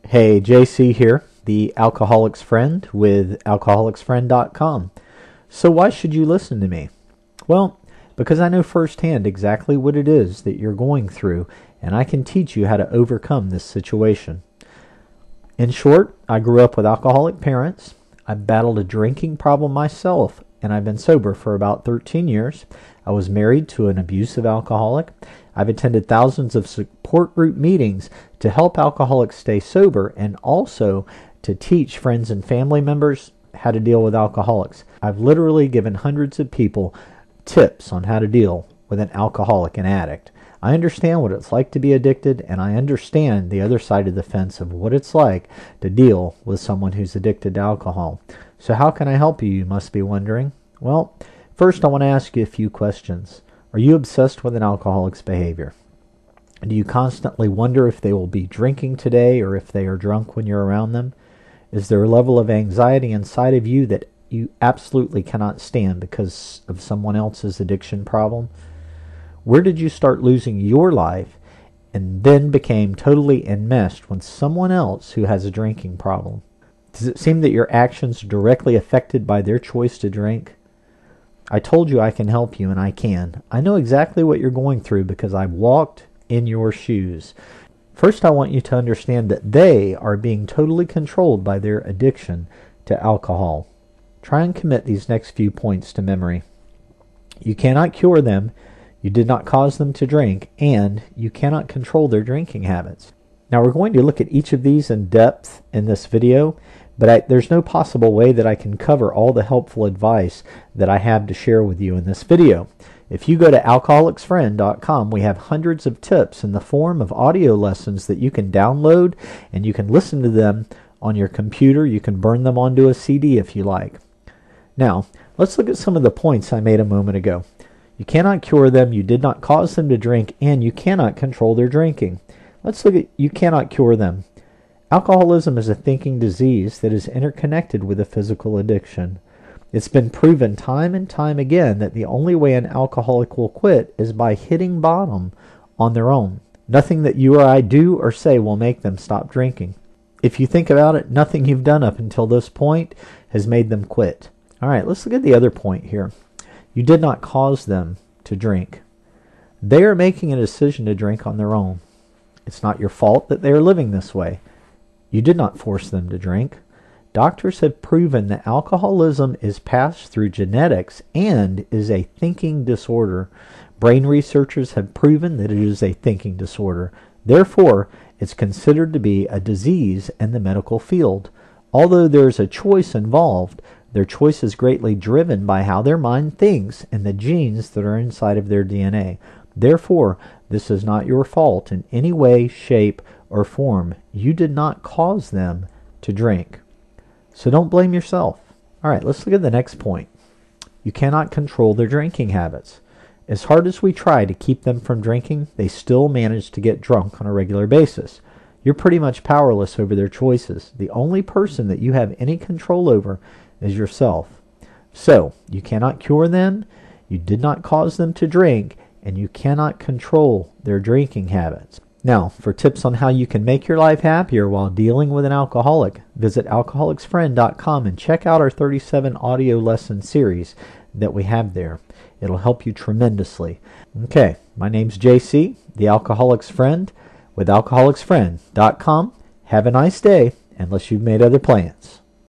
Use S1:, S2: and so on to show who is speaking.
S1: Hey, JC here, the Alcoholic's Friend with alcoholicsfriend.com. So why should you listen to me? Well, because I know firsthand exactly what it is that you're going through, and I can teach you how to overcome this situation. In short, I grew up with alcoholic parents. I battled a drinking problem myself, and I've been sober for about 13 years. I was married to an abusive alcoholic. I've attended thousands of support group meetings to help alcoholics stay sober and also to teach friends and family members how to deal with alcoholics. I've literally given hundreds of people tips on how to deal with an alcoholic and addict. I understand what it's like to be addicted, and I understand the other side of the fence of what it's like to deal with someone who's addicted to alcohol. So how can I help you, you must be wondering? Well, first I want to ask you a few questions. Are you obsessed with an alcoholic's behavior? Do you constantly wonder if they will be drinking today or if they are drunk when you're around them? Is there a level of anxiety inside of you that you absolutely cannot stand because of someone else's addiction problem? Where did you start losing your life and then became totally enmeshed with someone else who has a drinking problem? Does it seem that your actions are directly affected by their choice to drink? I told you I can help you, and I can. I know exactly what you're going through because I walked in your shoes. First, I want you to understand that they are being totally controlled by their addiction to alcohol. Try and commit these next few points to memory. You cannot cure them, you did not cause them to drink, and you cannot control their drinking habits. Now, we're going to look at each of these in depth in this video, but there's no possible way that I can cover all the helpful advice that I have to share with you in this video. If you go to alcoholicsfriend.com, we have hundreds of tips in the form of audio lessons that you can download, and you can listen to them on your computer. You can burn them onto a CD if you like. Now, let's look at some of the points I made a moment ago. You cannot cure them, you did not cause them to drink, and you cannot control their drinking. Let's look at you cannot cure them. Alcoholism is a thinking disease that is interconnected with a physical addiction. It's been proven time and time again that the only way an alcoholic will quit is by hitting bottom on their own. Nothing that you or I do or say will make them stop drinking. If you think about it, nothing you've done up until this point has made them quit. All right, let's look at the other point here. You did not cause them to drink. They are making a decision to drink on their own. It's not your fault that they are living this way. You did not force them to drink. Doctors have proven that alcoholism is passed through genetics and is a thinking disorder. Brain researchers have proven that it is a thinking disorder. Therefore, it's considered to be a disease in the medical field. Although there is a choice involved, their choice is greatly driven by how their mind thinks and the genes that are inside of their DNA. Therefore, this is not your fault in any way, shape, or form. You did not cause them to drink. So don't blame yourself. All right, let's look at the next point. You cannot control their drinking habits. As hard as we try to keep them from drinking, they still manage to get drunk on a regular basis. You're pretty much powerless over their choices. The only person that you have any control over is yourself. So, you cannot cure them, you did not cause them to drink, and you cannot control their drinking habits. Now, for tips on how you can make your life happier while dealing with an alcoholic, visit alcoholicsfriend.com and check out our 37 audio lesson series that we have there. It'll help you tremendously. Okay, my name's JC, the Alcoholic's Friend with alcoholicsfriend.com. Have a nice day, unless you've made other plans.